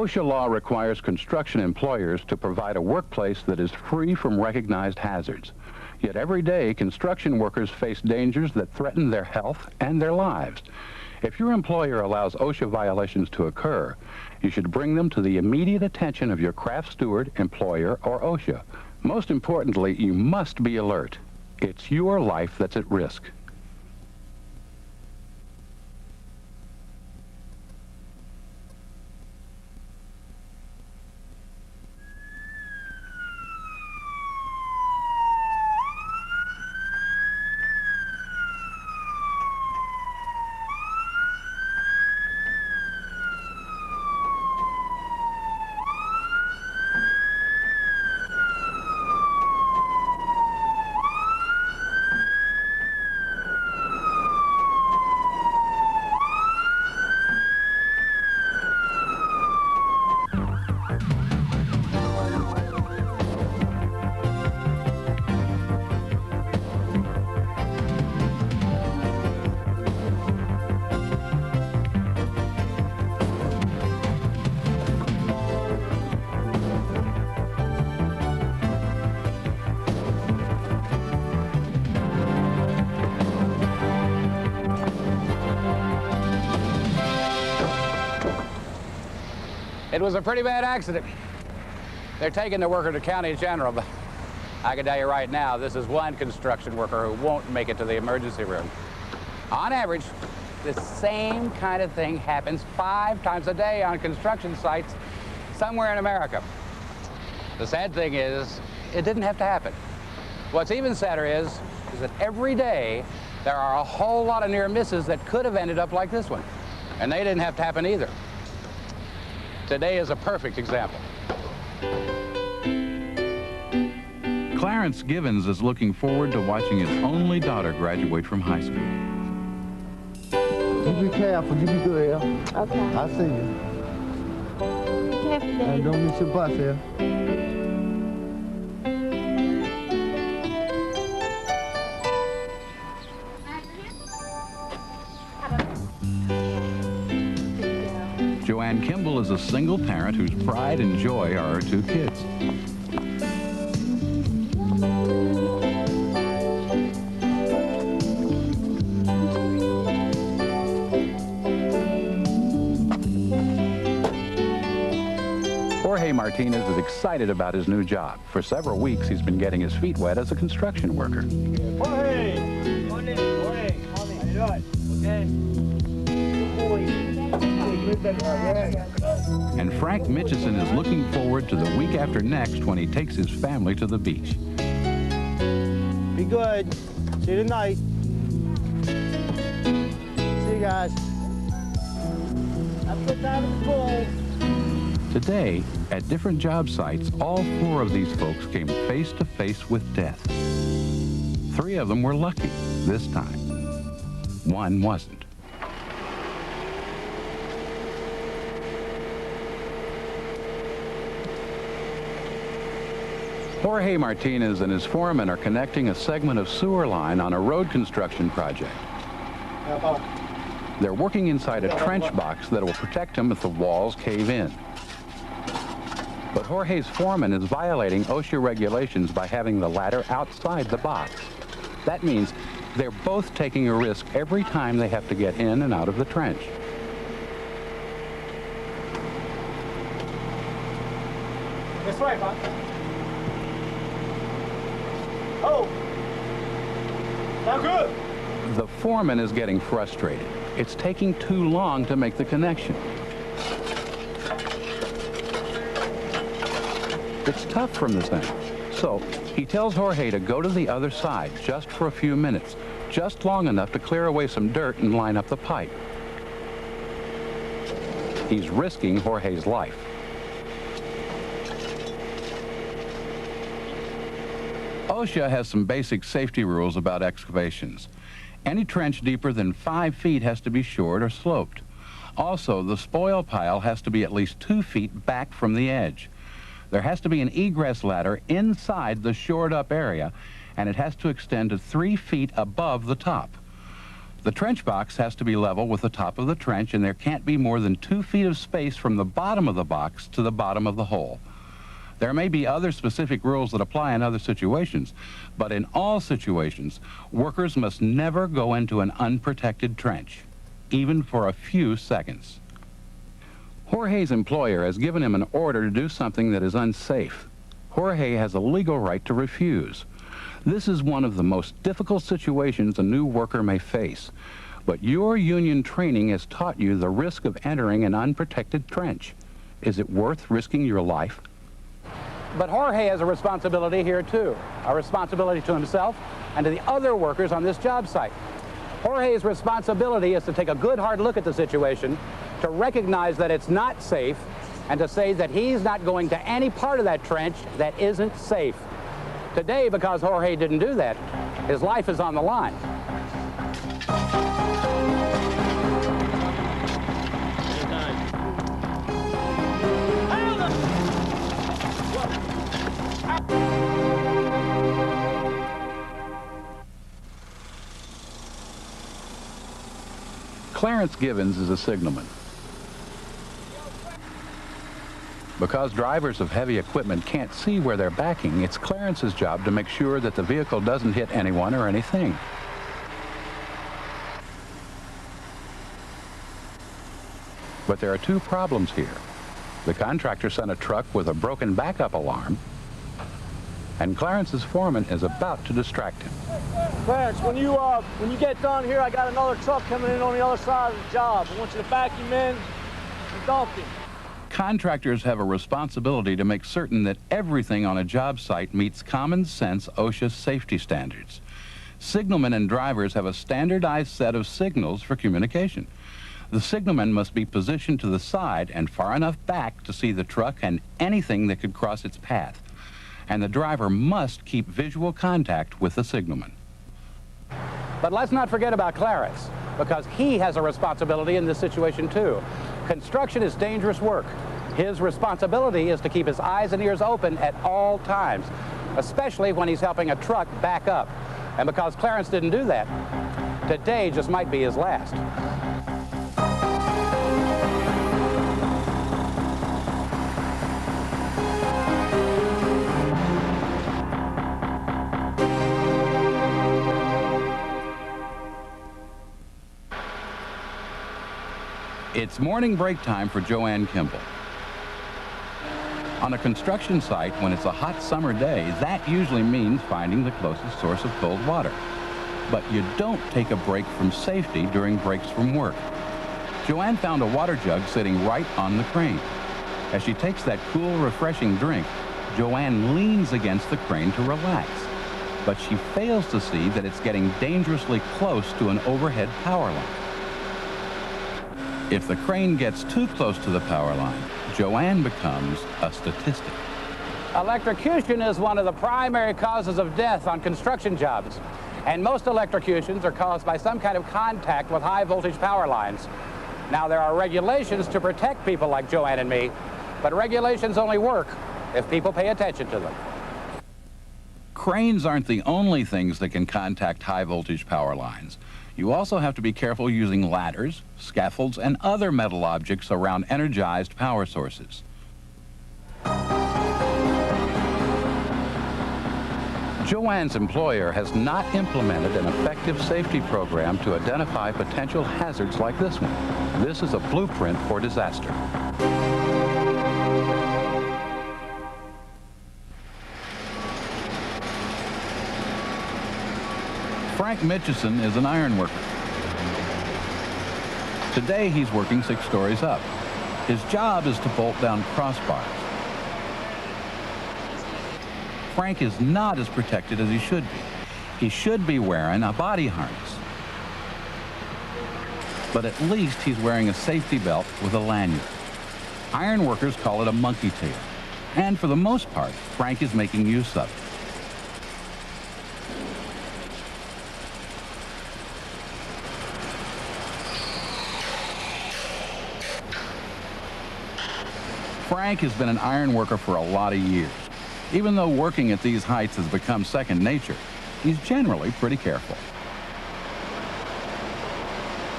OSHA law requires construction employers to provide a workplace that is free from recognized hazards. Yet every day, construction workers face dangers that threaten their health and their lives. If your employer allows OSHA violations to occur, you should bring them to the immediate attention of your craft steward, employer, or OSHA. Most importantly, you must be alert. It's your life that's at risk. It was a pretty bad accident. They're taking the worker to County General, but I can tell you right now, this is one construction worker who won't make it to the emergency room. On average, the same kind of thing happens 5 times a day on construction sites somewhere in America. The sad thing is, it didn't have to happen. What's even sadder is that every day there are a whole lot of near misses that could have ended up like this one, and they didn't have to happen either. Today is a perfect example. Clarence Givens is looking forward to watching his only daughter graduate from high school. You be careful, you be good here. Okay. I'll see you. Be careful, Daddy. And don't miss your bus here. Joanne Kimball is a single parent whose pride and joy are her 2 kids. Jorge Martinez is excited about his new job. For several weeks, he's been getting his feet wet as a construction worker. Jorge! Morning, Jorge. How you doing? Okay. And Frank Mitchison is looking forward to the week after next when he takes his family to the beach. Be good. See you tonight. See you guys. Have a good time at school. Today, at different job sites, all 4 of these folks came face to face with death. 3 of them were lucky this time. 1 wasn't. Jorge Martinez and his foreman are connecting a segment of sewer line on a road construction project. They're working inside a trench box that will protect them if the walls cave in. But Jorge's foreman is violating OSHA regulations by having the ladder outside the box. That means they're both taking a risk every time they have to get in and out of the trench. This way, Bob. Oh! Now good! The foreman is getting frustrated. It's taking too long to make the connection. It's tough from this end. So he tells Jorge to go to the other side just for a few minutes, just long enough to clear away some dirt and line up the pipe. He's risking Jorge's life. OSHA has some basic safety rules about excavations. Any trench deeper than 5 feet has to be shored or sloped. Also, the spoil pile has to be at least 2 feet back from the edge. There has to be an egress ladder inside the shored up area, and it has to extend to 3 feet above the top. The trench box has to be level with the top of the trench, and there can't be more than 2 feet of space from the bottom of the box to the bottom of the hole. There may be other specific rules that apply in other situations, but in all situations, workers must never go into an unprotected trench, even for a few seconds. Jorge's employer has given him an order to do something that is unsafe. Jorge has a legal right to refuse. This is one of the most difficult situations a new worker may face, but your union training has taught you the risk of entering an unprotected trench. Is it worth risking your life? But Jorge has a responsibility here too, a responsibility to himself and to the other workers on this job site. Jorge's responsibility is to take a good hard look at the situation, to recognize that it's not safe, and to say that he's not going to any part of that trench that isn't safe. Today, because Jorge didn't do that, his life is on the line. Clarence Givens is a signalman. Because drivers of heavy equipment can't see where they're backing, it's Clarence's job to make sure that the vehicle doesn't hit anyone or anything. But there are 2 problems here. The contractor sent a truck with a broken backup alarm, and Clarence's foreman is about to distract him. Clarence, when you get done here, I got another truck coming in on the other side of the job. I want you to back him in and dump him. Contractors have a responsibility to make certain that everything on a job site meets common sense OSHA safety standards. Signalmen and drivers have a standardized set of signals for communication. The signalman must be positioned to the side and far enough back to see the truck and anything that could cross its path. And the driver must keep visual contact with the signalman. But let's not forget about Clarence, because he has a responsibility in this situation too. Construction is dangerous work. His responsibility is to keep his eyes and ears open at all times, especially when he's helping a truck back up. And because Clarence didn't do that, today just might be his last. It's morning break time for Joanne Kimball. On a construction site, when it's a hot summer day, that usually means finding the closest source of cold water. But you don't take a break from safety during breaks from work. Joanne found a water jug sitting right on the crane. As she takes that cool, refreshing drink, Joanne leans against the crane to relax. But she fails to see that it's getting dangerously close to an overhead power line. If the crane gets too close to the power line, Joanne becomes a statistic. Electrocution is one of the primary causes of death on construction jobs. And most electrocutions are caused by some kind of contact with high voltage power lines. Now, there are regulations to protect people like Joanne and me, but regulations only work if people pay attention to them. Cranes aren't the only things that can contact high voltage power lines. You also have to be careful using ladders, scaffolds, and other metal objects around energized power sources. Joanne's employer has not implemented an effective safety program to identify potential hazards like this one. This is a blueprint for disaster. Frank Mitchison is an iron worker. Today he's working 6 stories up. His job is to bolt down crossbars. Frank is not as protected as he should be. He should be wearing a body harness. But at least he's wearing a safety belt with a lanyard. Iron workers call it a monkey tail. And for the most part, Frank is making use of it. Frank has been an iron worker for a lot of years. Even though working at these heights has become second nature, he's generally pretty careful.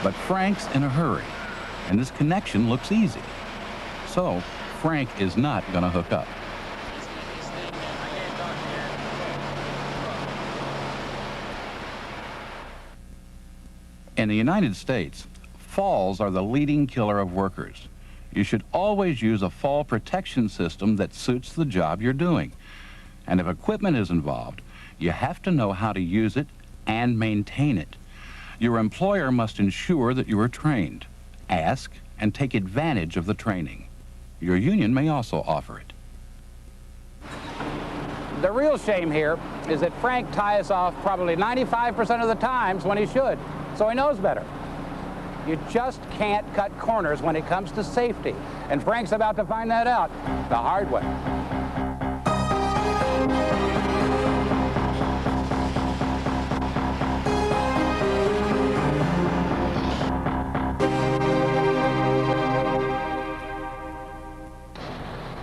But Frank's in a hurry, and this connection looks easy. So Frank is not going to hook up. In the United States, falls are the leading killer of workers. You should always use a fall protection system that suits the job you're doing. And if equipment is involved, you have to know how to use it and maintain it. Your employer must ensure that you are trained. Ask and take advantage of the training. Your union may also offer it. The real shame here is that Frank ties off probably 95% of the times when he should, so he knows better. You just can't cut corners when it comes to safety, and Frank's about to find that out the hard way.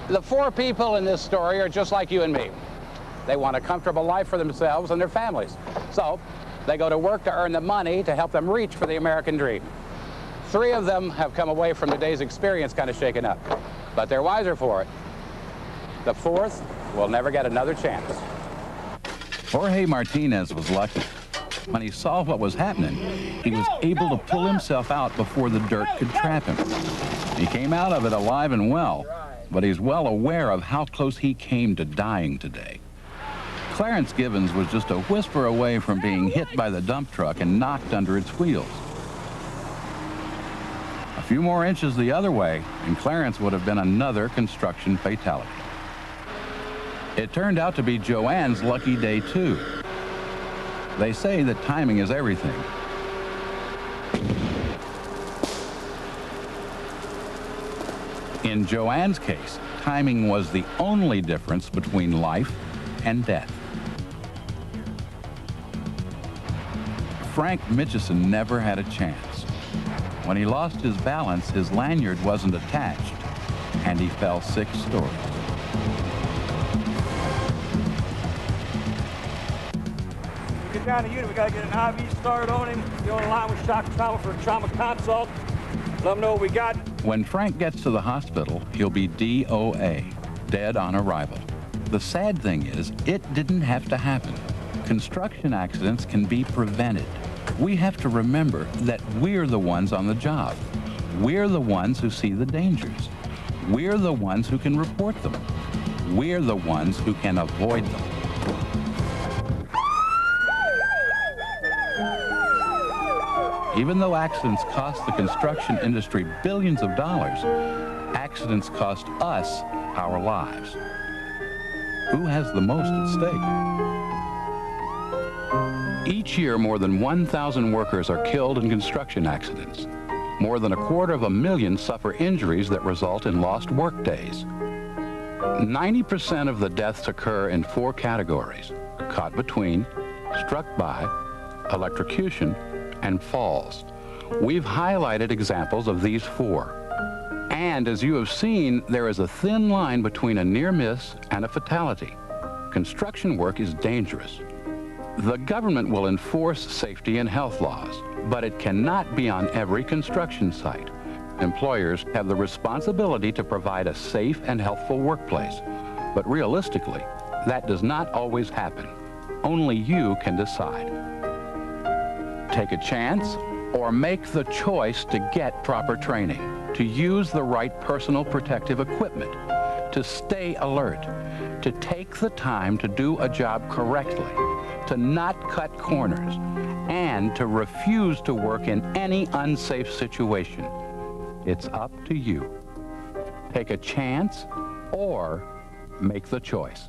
The four people in this story are just like you and me. They want a comfortable life for themselves and their families. So they go to work to earn the money to help them reach for the American dream. 3 of them have come away from today's experience kind of shaken up, but they're wiser for it. The 4th will never get another chance. Jorge Martinez was lucky. When he saw what was happening, he was able to pull himself out before the dirt could trap him. He came out of it alive and well, but he's well aware of how close he came to dying today. Clarence Gibbons was just a whisper away from being hit by the dump truck and knocked under its wheels. A few more inches the other way, and Clarence would have been another construction fatality. It turned out to be Joanne's lucky day, too. They say that timing is everything. In Joanne's case, timing was the only difference between life and death. Frank Mitchison never had a chance. When he lost his balance, his lanyard wasn't attached, and he fell 6 stories. Get down to unit, we gotta get an IV started on him. Be on the line with shock trauma for a trauma consult. Let them know what we got. When Frank gets to the hospital, he'll be DOA, dead on arrival. The sad thing is, it didn't have to happen. Construction accidents can be prevented. We have to remember that we're the ones on the job. We're the ones who see the dangers. We're the ones who can report them. We're the ones who can avoid them. Even though accidents cost the construction industry billions of dollars, accidents cost us our lives. Who has the most at stake? Each year, more than 1,000 workers are killed in construction accidents. More than 250,000 suffer injuries that result in lost work days. 90% of the deaths occur in 4 categories: caught between, struck by, electrocution, and falls. We've highlighted examples of these 4. And as you have seen, there is a thin line between a near miss and a fatality. Construction work is dangerous. The government will enforce safety and health laws, but it cannot be on every construction site. Employers have the responsibility to provide a safe and healthful workplace, but realistically, that does not always happen. Only you can decide. Take a chance or make the choice to get proper training, to use the right personal protective equipment, to stay alert, to take the time to do a job correctly, to not cut corners, and to refuse to work in any unsafe situation. It's up to you. Take a chance or make the choice.